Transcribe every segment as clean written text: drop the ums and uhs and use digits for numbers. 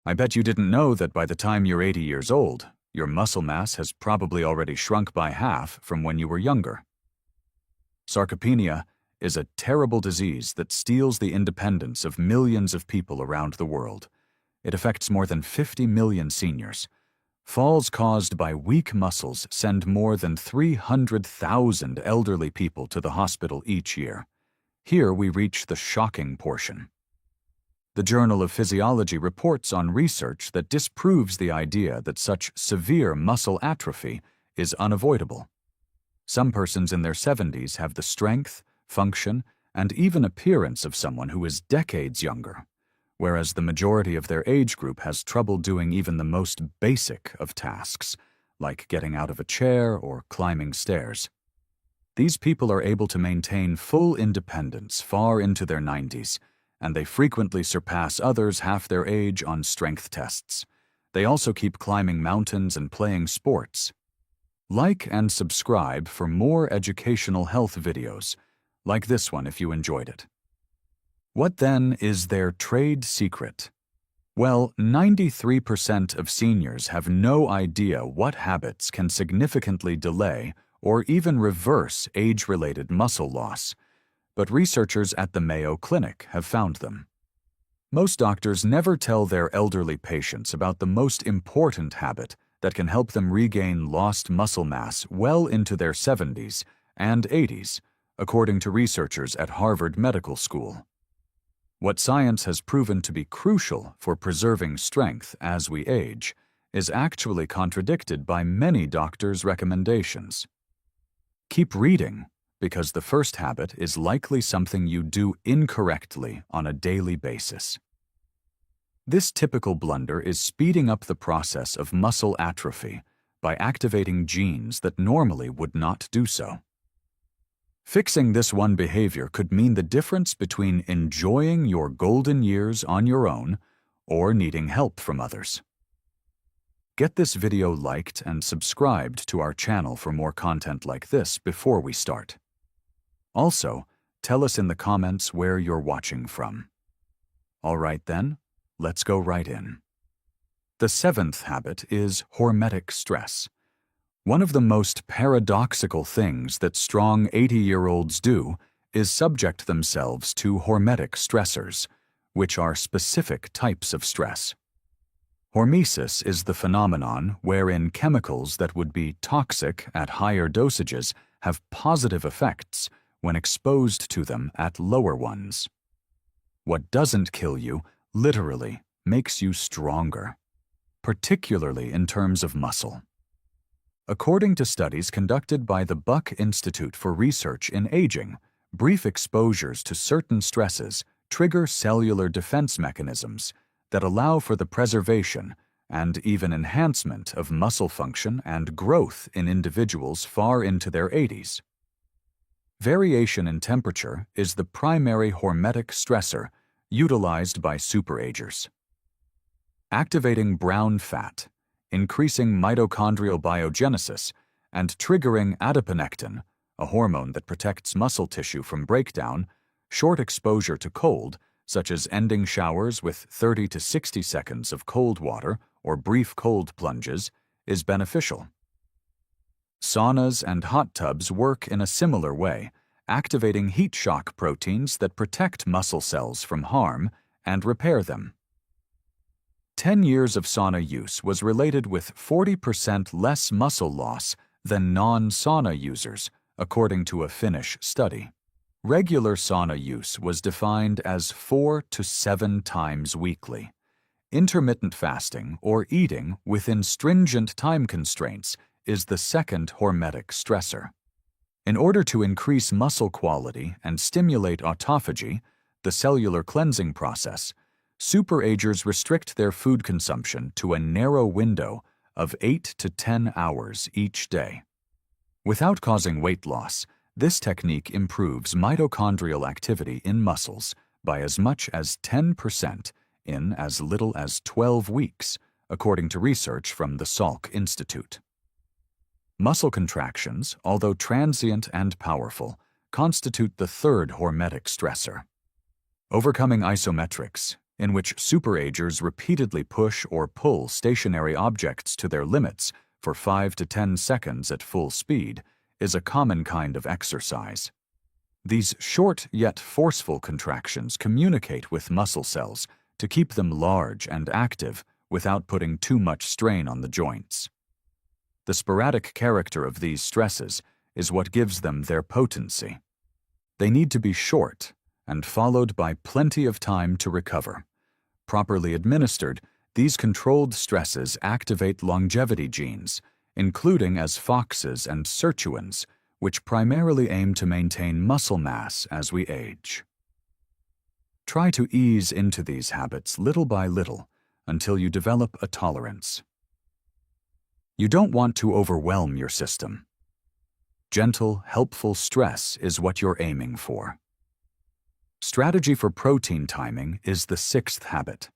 I bet you didn't know that by the time you're 80 years old, your muscle mass has probably already shrunk by half from when you were younger. Sarcopenia is a terrible disease that steals the independence of millions of people around the world. It affects more than 50 million seniors. Falls caused by weak muscles send more than 300,000 elderly people to the hospital each year. Here we reach the shocking portion. The Journal of Physiology reports on research that disproves the idea that such severe muscle atrophy is unavoidable. Some persons in their 70s have the strength, function, and even appearance of someone who is decades younger, whereas the majority of their age group has trouble doing even the most basic of tasks, like getting out of a chair or climbing stairs. These people are able to maintain full independence far into their 90s, and they frequently surpass others half their age on strength tests. They also keep climbing mountains and playing sports. Like and subscribe for more educational health videos, like this one if you enjoyed it. What then is their trade secret? Well, 93% of seniors have no idea what habits can significantly delay or even reverse age-related muscle loss, but researchers at the Mayo Clinic have found them. Most doctors never tell their elderly patients about the most important habit that can help them regain lost muscle mass well into their 70s and 80s, according to researchers at Harvard Medical School. What science has proven to be crucial for preserving strength as we age is actually contradicted by many doctors' recommendations. Keep reading, because the first habit is likely something you do incorrectly on a daily basis. This typical blunder is speeding up the process of muscle atrophy by activating genes that normally would not do so. Fixing this one behavior could mean the difference between enjoying your golden years on your own or needing help from others. Get this video liked and subscribed to our channel for more content like this before we start. Also, tell us in the comments where you're watching from. All right then, let's go right in. The seventh habit is hormetic stress. One of the most paradoxical things that strong 80-year-olds do is subject themselves to hormetic stressors, which are specific types of stress. Hormesis is the phenomenon wherein chemicals that would be toxic at higher dosages have positive effects when exposed to them at lower ones. What doesn't kill you literally makes you stronger, particularly in terms of muscle. According to studies conducted by the Buck Institute for Research in Aging, brief exposures to certain stresses trigger cellular defense mechanisms that allow for the preservation and even enhancement of muscle function and growth in individuals far into their 80s. Variation in temperature is the primary hormetic stressor utilized by superagers. Activating brown fat, increasing mitochondrial biogenesis, and triggering adiponectin, a hormone that protects muscle tissue from breakdown, short exposure to cold, such as ending showers with 30 to 60 seconds of cold water or brief cold plunges, is beneficial. Saunas and hot tubs work in a similar way, activating heat shock proteins that protect muscle cells from harm and repair them. 10 years of sauna use was related with 40% less muscle loss than non-sauna users, according to a Finnish study. Regular sauna use was defined as 4 to 7 times weekly. Intermittent fasting, or eating within stringent time constraints, is the second hormetic stressor. In order to increase muscle quality and stimulate autophagy, the cellular cleansing process, superagers restrict their food consumption to a narrow window of 8 to 10 hours each day. Without causing weight loss, this technique improves mitochondrial activity in muscles by as much as 10% in as little as 12 weeks, according to research from the Salk Institute. Muscle contractions, although transient and powerful, constitute the third hormetic stressor. Overcoming isometrics, in which superagers repeatedly push or pull stationary objects to their limits for 5 to 10 seconds at full speed, is a common kind of exercise. These short yet forceful contractions communicate with muscle cells to keep them large and active without putting too much strain on the joints. The sporadic character of these stresses is what gives them their potency. They need to be short and followed by plenty of time to recover. Properly administered, these controlled stresses activate longevity genes, including as FOXes and sirtuins, which primarily aim to maintain muscle mass as we age. Try to ease into these habits little by little until you develop a tolerance. You don't want to overwhelm your system. Gentle, helpful stress is what you're aiming for. Strategy for protein timing is the sixth habit.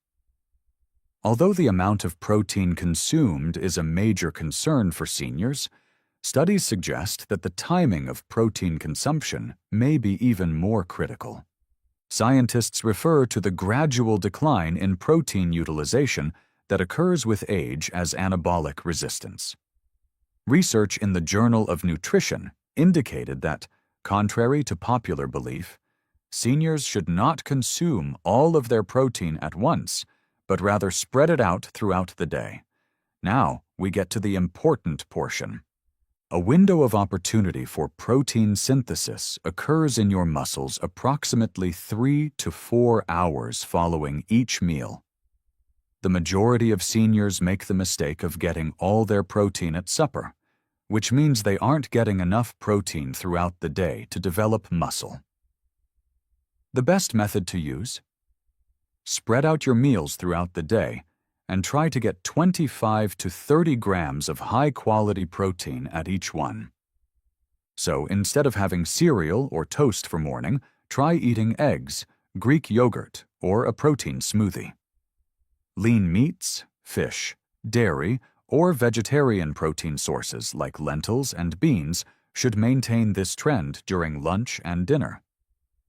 Although the amount of protein consumed is a major concern for seniors, studies suggest that the timing of protein consumption may be even more critical. Scientists refer to the gradual decline in protein utilization that occurs with age as anabolic resistance. Research in the Journal of Nutrition indicated that, contrary to popular belief, seniors should not consume all of their protein at once, but rather spread it out throughout the day. Now we get to the important portion. A window of opportunity for protein synthesis occurs in your muscles approximately 3 to 4 hours following each meal. The majority of seniors make the mistake of getting all their protein at supper, which means they aren't getting enough protein throughout the day to develop muscle. The best method to use? Spread out your meals throughout the day and try to get 25 to 30 grams of high-quality protein at each one. So instead of having cereal or toast for morning, try eating eggs, Greek yogurt, or a protein smoothie. Lean meats, fish, dairy, or vegetarian protein sources like lentils and beans should maintain this trend during lunch and dinner.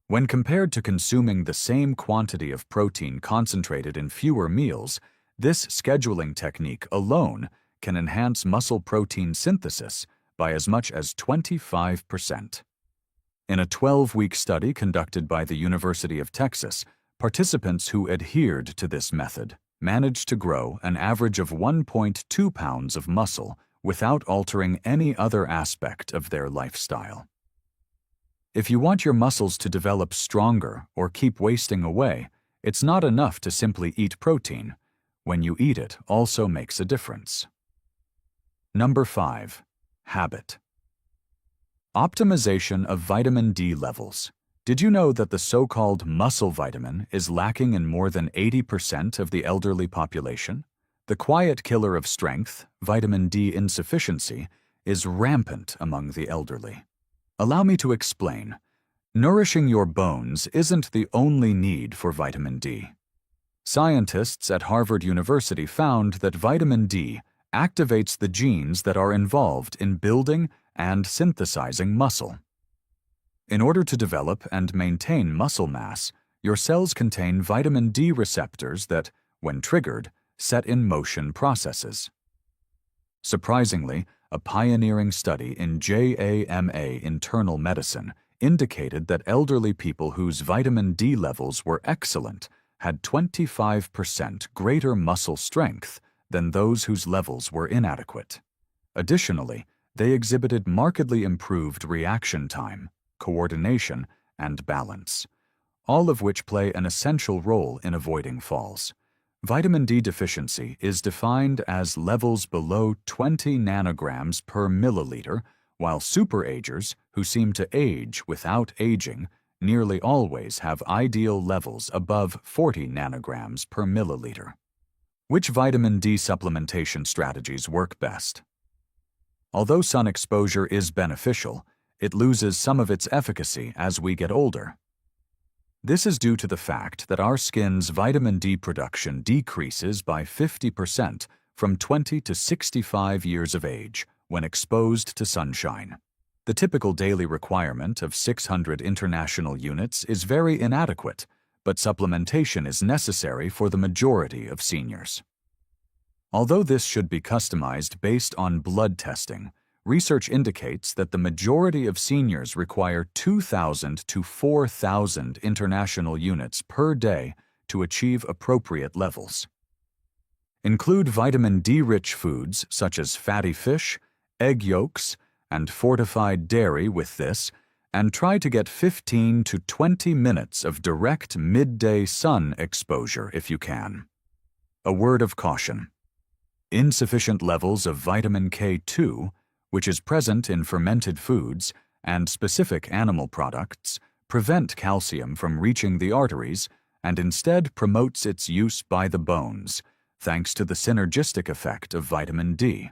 When compared to consuming the same quantity of protein concentrated in fewer meals, this scheduling technique alone can enhance muscle protein synthesis by as much as 25%. In a 12-week study conducted by the University of Texas, participants who adhered to this method managed to grow an average of 1.2 pounds of muscle without altering any other aspect of their lifestyle. If you want your muscles to develop stronger or keep wasting away, it's not enough to simply eat protein. When you eat it also makes a difference. Number 5. Habit. Optimization of vitamin D levels. Did you know that the so-called muscle vitamin is lacking in more than 80% of the elderly population? The quiet killer of strength, vitamin D insufficiency, is rampant among the elderly. Allow me to explain. Nourishing your bones isn't the only need for vitamin D. Scientists at Harvard University found that vitamin D activates the genes that are involved in building and synthesizing muscle. In order to develop and maintain muscle mass, your cells contain vitamin D receptors that, when triggered, set in motion processes. Surprisingly, a pioneering study in JAMA Internal Medicine indicated that elderly people whose vitamin D levels were excellent had 25% greater muscle strength than those whose levels were inadequate. Additionally, they exhibited markedly improved reaction time, coordination, and balance, all of which play an essential role in avoiding falls. Vitamin D deficiency is defined as levels below 20 nanograms per milliliter, while superagers, who seem to age without aging, nearly always have ideal levels above 40 nanograms per milliliter. Which vitamin D supplementation strategies work best? Although sun exposure is beneficial, it loses some of its efficacy as we get older. This is due to the fact that our skin's vitamin D production decreases by 50% from 20 to 65 years of age when exposed to sunshine. The typical daily requirement of 600 international units is very inadequate, but supplementation is necessary for the majority of seniors. Although this should be customized based on blood testing, research indicates that the majority of seniors require 2,000 to 4,000 international units per day to achieve appropriate levels. Include vitamin D-rich foods such as fatty fish, egg yolks, and fortified dairy with this, and try to get 15 to 20 minutes of direct midday sun exposure if you can. A word of caution. Insufficient levels of vitamin K2, which is present in fermented foods and specific animal products, prevent calcium from reaching the arteries and instead promotes its use by the bones, thanks to the synergistic effect of vitamin D.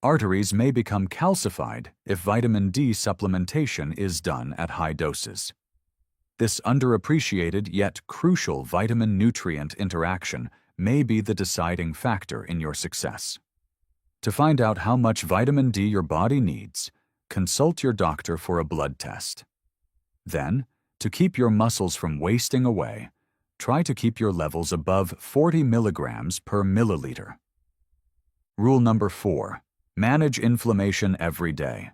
Arteries may become calcified if vitamin D supplementation is done at high doses. This underappreciated yet crucial vitamin-nutrient interaction may be the deciding factor in your success. To find out how much vitamin D your body needs, consult your doctor for a blood test. Then, to keep your muscles from wasting away, try to keep your levels above 40 milligrams per milliliter. Rule number 4. Manage inflammation every day.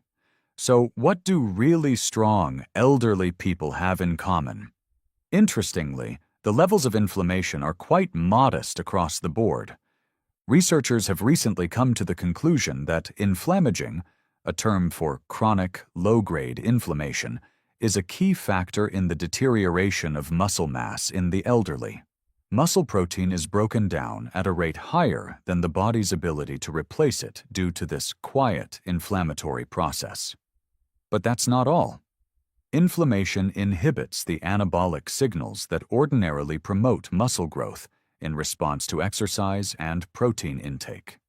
So, what do really strong, elderly people have in common? Interestingly, the levels of inflammation are quite modest across the board. Researchers have recently come to the conclusion that inflammaging, a term for chronic, low-grade inflammation, is a key factor in the deterioration of muscle mass in the elderly. Muscle protein is broken down at a rate higher than the body's ability to replace it due to this quiet inflammatory process. But that's not all. Inflammation inhibits the anabolic signals that ordinarily promote muscle growth in response to exercise and protein intake.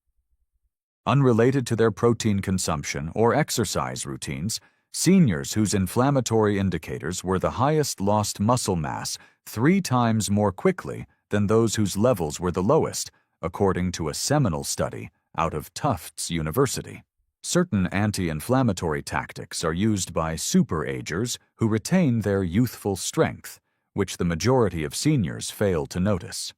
Unrelated to their protein consumption or exercise routines, seniors whose inflammatory indicators were the highest lost muscle mass 3 times more quickly than those whose levels were the lowest, according to a seminal study out of Tufts University. Certain anti-inflammatory tactics are used by superagers who retain their youthful strength, which the majority of seniors fail to notice.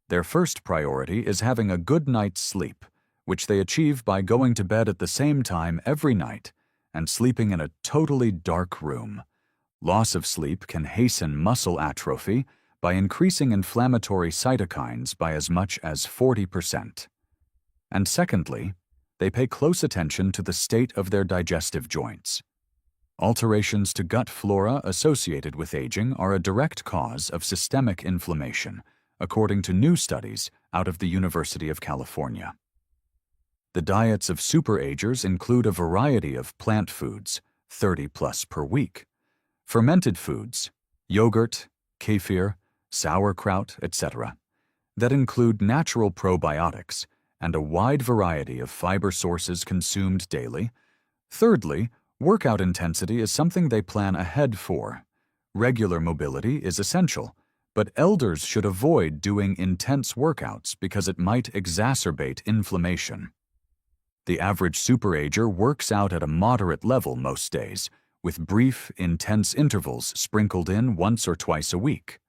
Their first priority is having a good night's sleep, which they achieve by going to bed at the same time every night and sleeping in a totally dark room. Loss of sleep can hasten muscle atrophy by increasing inflammatory cytokines by as much as 40%. And secondly, they pay close attention to the state of their digestive joints. Alterations to gut flora associated with aging are a direct cause of systemic inflammation, according to new studies out of the University of California. The diets of superagers include a variety of plant foods, 30+ per week, fermented foods, yogurt, kefir, sauerkraut, etc., that include natural probiotics, and a wide variety of fiber sources consumed daily. Thirdly, workout intensity is something they plan ahead for. Regular mobility is essential, but elders should avoid doing intense workouts because it might exacerbate inflammation. The average superager works out at a moderate level most days, with brief, intense intervals sprinkled in once or twice a week.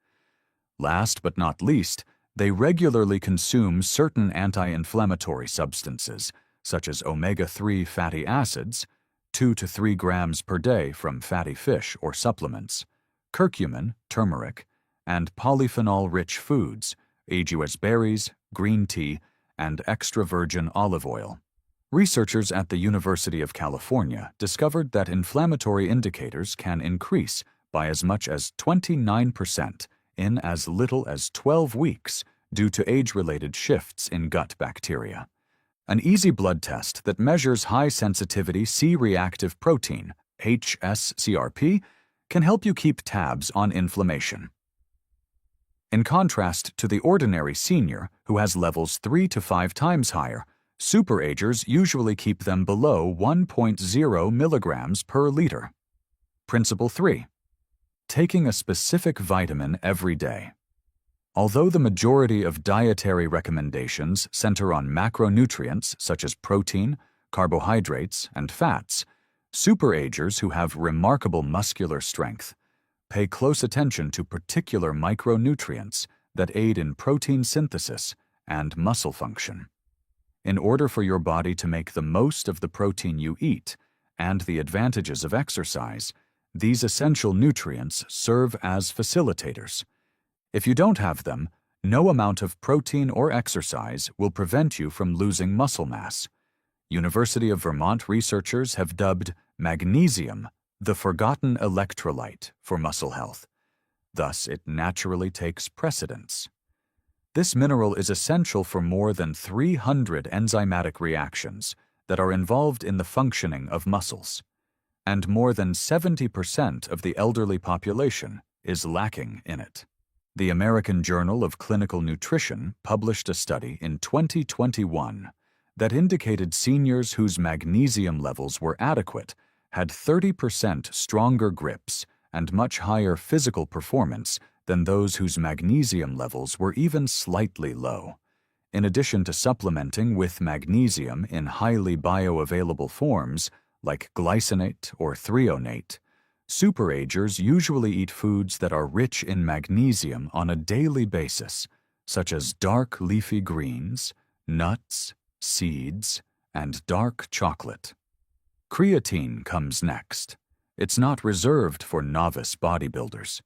Last but not least, they regularly consume certain anti-inflammatory substances, such as omega-3 fatty acids, 2 to 3 grams per day from fatty fish or supplements, curcumin, turmeric, and polyphenol-rich foods, aguas berries, green tea, and extra virgin olive oil. Researchers at the University of California discovered that inflammatory indicators can increase by as much as 29% in as little as 12 weeks due to age-related shifts in gut bacteria. An easy blood test that measures high-sensitivity C-reactive protein, HSCRP, can help you keep tabs on inflammation. In contrast to the ordinary senior, who has levels 3 to 5 times higher, superagers usually keep them below 1.0 milligrams per liter. Principle 3. Taking a specific vitamin every day. Although the majority of dietary recommendations center on macronutrients such as protein, carbohydrates, and fats, superagers who have remarkable muscular strength, pay close attention to particular micronutrients that aid in protein synthesis and muscle function. In order for your body to make the most of the protein you eat and the advantages of exercise, these essential nutrients serve as facilitators. If you don't have them, no amount of protein or exercise will prevent you from losing muscle mass. University of Vermont researchers have dubbed magnesium the forgotten electrolyte for muscle health. Thus, it naturally takes precedence. This mineral is essential for more than 300 enzymatic reactions that are involved in the functioning of muscles, and more than 70% of the elderly population is lacking in it. The American Journal of Clinical Nutrition published a study in 2021 that indicated seniors whose magnesium levels were adequate had 30% stronger grips and much higher physical performance than those whose magnesium levels were even slightly low. In addition to supplementing with magnesium in highly bioavailable forms like glycinate or threonate, superagers usually eat foods that are rich in magnesium on a daily basis, such as dark leafy greens, nuts, seeds, and dark chocolate. Creatine comes next. It's not reserved for novice bodybuilders.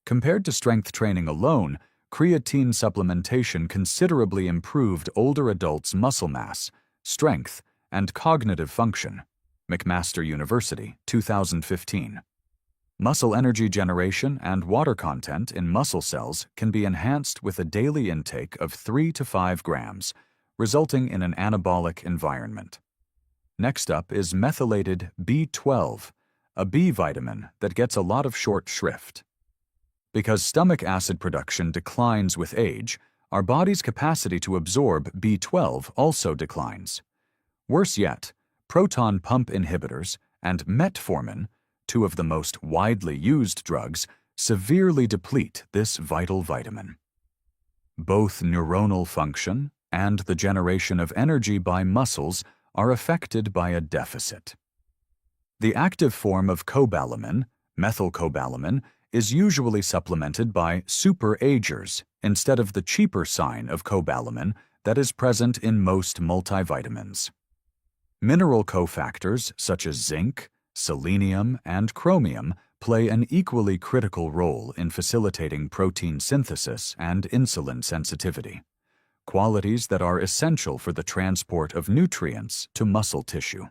Compared to strength training alone, creatine supplementation considerably improved older adults' muscle mass, strength, and cognitive function. McMaster University, 2015. Muscle energy generation and water content in muscle cells can be enhanced with a daily intake of 3 to 5 grams, resulting in an anabolic environment. Next up is methylated B12, a B vitamin that gets a lot of short shrift. Because stomach acid production declines with age, our body's capacity to absorb B12 also declines. Worse yet, proton pump inhibitors and metformin, two of the most widely used drugs, severely deplete this vital vitamin. Both neuronal function and the generation of energy by muscles are affected by a deficit. The active form of cobalamin, methylcobalamin, is usually supplemented by superagers instead of the cheaper sign of cobalamin that is present in most multivitamins. Mineral cofactors such as zinc, selenium, and chromium play an equally critical role in facilitating protein synthesis and insulin sensitivity, qualities that are essential for the transport of nutrients to muscle tissue.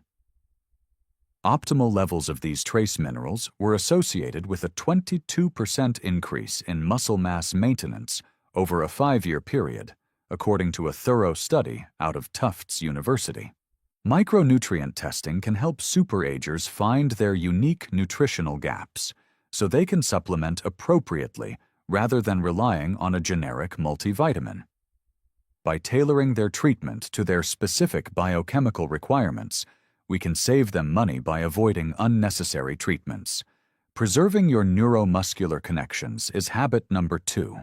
Optimal levels of these trace minerals were associated with a 22% increase in muscle mass maintenance over a 5-year period, according to a thorough study out of Tufts University. Micronutrient testing can help superagers find their unique nutritional gaps, so they can supplement appropriately rather than relying on a generic multivitamin. By tailoring their treatment to their specific biochemical requirements, we can save them money by avoiding unnecessary treatments. Preserving your neuromuscular connections is habit number 2.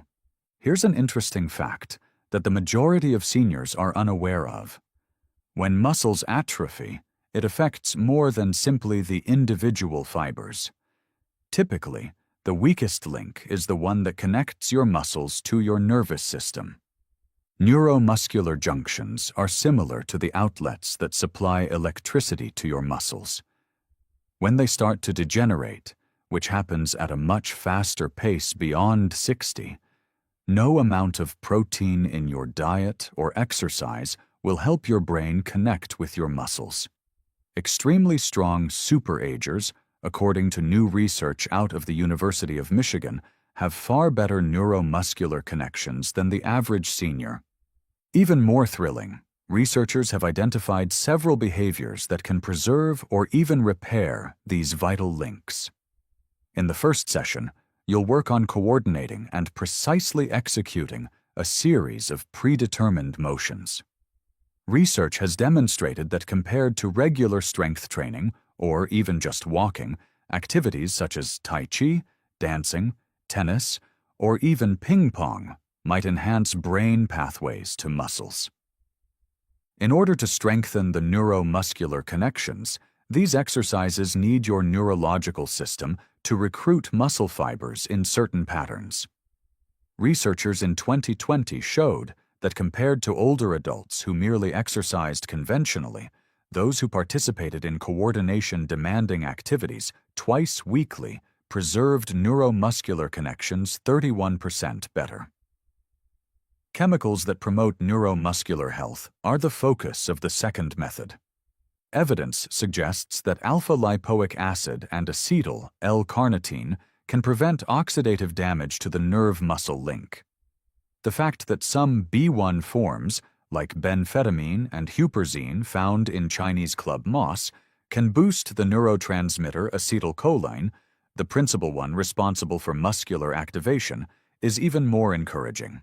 Here's an interesting fact that the majority of seniors are unaware of. When muscles atrophy, it affects more than simply the individual fibers. Typically, the weakest link is the one that connects your muscles to your nervous system. Neuromuscular junctions are similar to the outlets that supply electricity to your muscles. When they start to degenerate, which happens at a much faster pace beyond 60, no amount of protein in your diet or exercise will help your brain connect with your muscles. Extremely strong superagers, according to new research out of the University of Michigan, have far better neuromuscular connections than the average senior. Even more thrilling, researchers have identified several behaviors that can preserve or even repair these vital links. In the first session, you'll work on coordinating and precisely executing a series of predetermined motions. Research has demonstrated that compared to regular strength training, or even just walking, activities such as Tai Chi, dancing, tennis, or even ping pong might enhance brain pathways to muscles. In order to strengthen the neuromuscular connections, these exercises need your neurological system to recruit muscle fibers in certain patterns. Researchers in 2020 showed that compared to older adults who merely exercised conventionally, those who participated in coordination-demanding activities twice weekly preserved neuromuscular connections 31% better. Chemicals that promote neuromuscular health are the focus of the second method. Evidence suggests that alpha-lipoic acid and acetyl L-carnitine can prevent oxidative damage to the nerve-muscle link. The fact that some B1 forms, like benphetamine and huperzine found in Chinese club moss, can boost the neurotransmitter acetylcholine, the principal one responsible for muscular activation, is even more encouraging.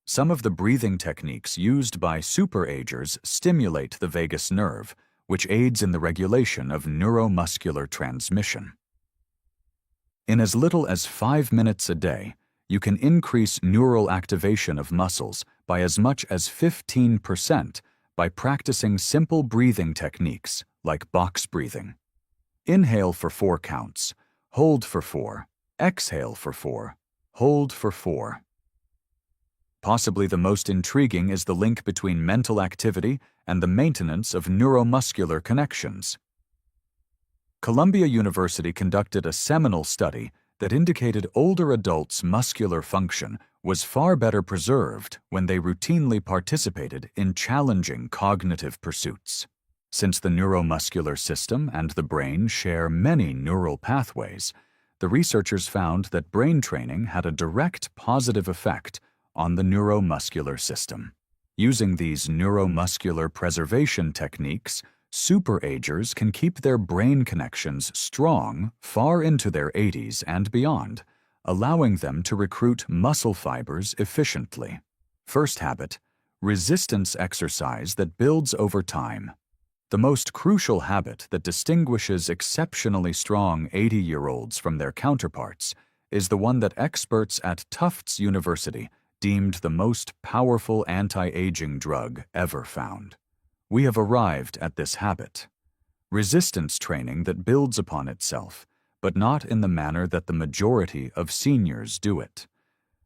Some of the breathing techniques used by superagers stimulate the vagus nerve, which aids in the regulation of neuromuscular transmission. In as little as 5 minutes a day, you can increase neural activation of muscles by as much as 15% by practicing simple breathing techniques like box breathing. Inhale for 4 counts, hold for 4, exhale for 4, hold for 4. Possibly the most intriguing is the link between mental activity and the maintenance of neuromuscular connections. Columbia University conducted a seminal study that indicated older adults' muscular function was far better preserved when they routinely participated in challenging cognitive pursuits. Since the neuromuscular system and the brain share many neural pathways, the researchers found that brain training had a direct positive effect on the neuromuscular system. Using these neuromuscular preservation techniques, superagers can keep their brain connections strong far into their 80s and beyond, allowing them to recruit muscle fibers efficiently. First habit: resistance exercise that builds over time. The most crucial habit that distinguishes exceptionally strong 80-year-olds from their counterparts is the one that experts at Tufts University deemed the most powerful anti-aging drug ever found. We have arrived at this habit: resistance training that builds upon itself, but not in the manner that the majority of seniors do it.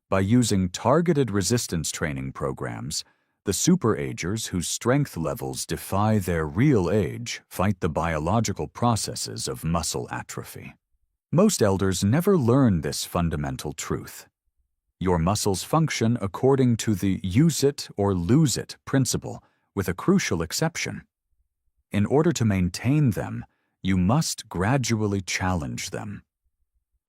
By using targeted resistance training programs, the superagers whose strength levels defy their real age fight the biological processes of muscle atrophy. Most elders never learn this fundamental truth. Your muscles function according to the use it or lose it principle, with a crucial exception. In order to maintain them, you must gradually challenge them.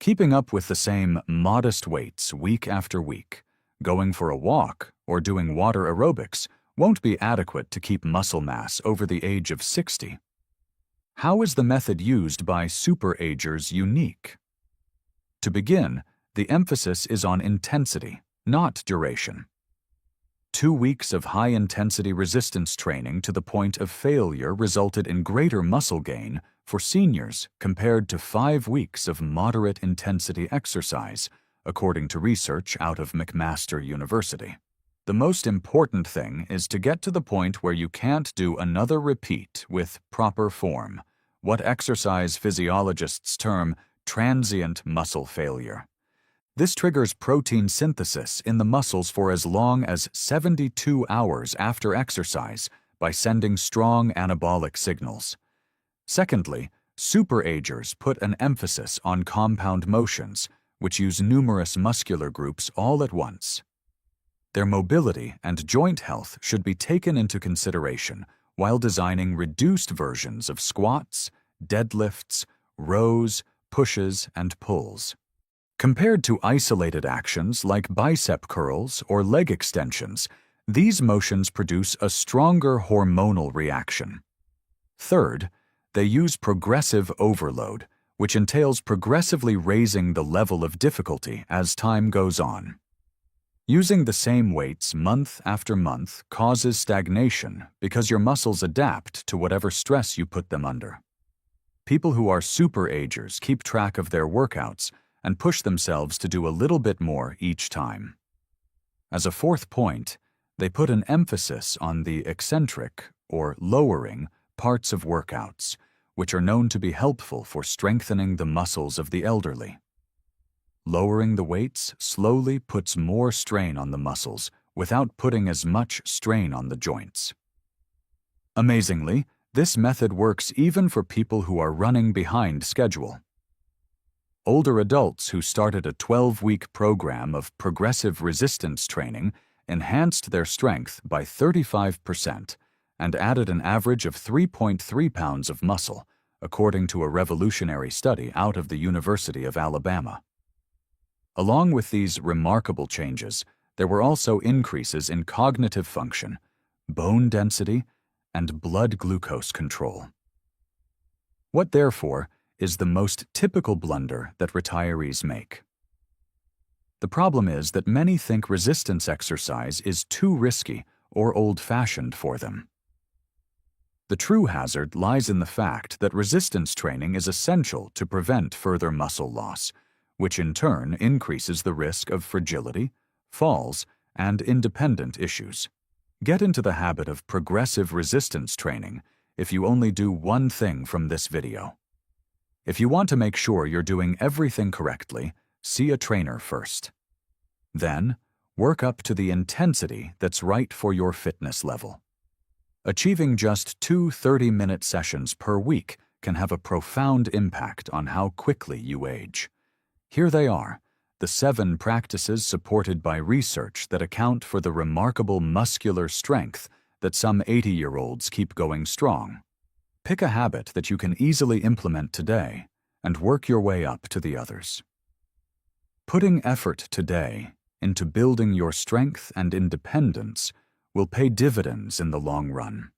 Keeping up with the same modest weights week after week, going for a walk, or doing water aerobics won't be adequate to keep muscle mass over the age of 60. How is the method used by superagers unique? To begin, the emphasis is on intensity, not duration. 2 weeks of high-intensity resistance training to the point of failure resulted in greater muscle gain for seniors compared to 5 weeks of moderate-intensity exercise, according to research out of McMaster University. The most important thing is to get to the point where you can't do another repeat with proper form, what exercise physiologists term transient muscle failure. This triggers protein synthesis in the muscles for as long as 72 hours after exercise by sending strong anabolic signals. Secondly, superagers put an emphasis on compound motions, which use numerous muscular groups all at once. Their mobility and joint health should be taken into consideration while designing reduced versions of squats, deadlifts, rows, pushes, and pulls. Compared to isolated actions like bicep curls or leg extensions, these motions produce a stronger hormonal reaction. Third, they use progressive overload, which entails progressively raising the level of difficulty as time goes on. Using the same weights month after month causes stagnation because your muscles adapt to whatever stress you put them under. People who are superagers keep track of their workouts and push themselves to do a little bit more each time. As a fourth point, they put an emphasis on the eccentric, or lowering, parts of workouts, which are known to be helpful for strengthening the muscles of the elderly. Lowering the weights slowly puts more strain on the muscles without putting as much strain on the joints. Amazingly, this method works even for people who are running behind schedule. Older adults who started a 12-week program of progressive resistance training enhanced their strength by 35% and added an average of 3.3 pounds of muscle, according to a revolutionary study out of the University of Alabama. Along with these remarkable changes, there were also increases in cognitive function, bone density, and blood glucose control. What, therefore, is the most typical blunder that retirees make? The problem is that many think resistance exercise is too risky or old-fashioned for them. The true hazard lies in the fact that resistance training is essential to prevent further muscle loss, which in turn increases the risk of fragility, falls, and independent issues. Get into the habit of progressive resistance training if you only do one thing from this video. If you want to make sure you're doing everything correctly, see a trainer first. Then, work up to the intensity that's right for your fitness level. Achieving just 2 30-minute sessions per week can have a profound impact on how quickly you age. Here they are, the 7 practices supported by research that account for the remarkable muscular strength that some 80-year-olds keep going strong. Pick a habit that you can easily implement today and work your way up to the others. Putting effort today into building your strength and independence will pay dividends in the long run.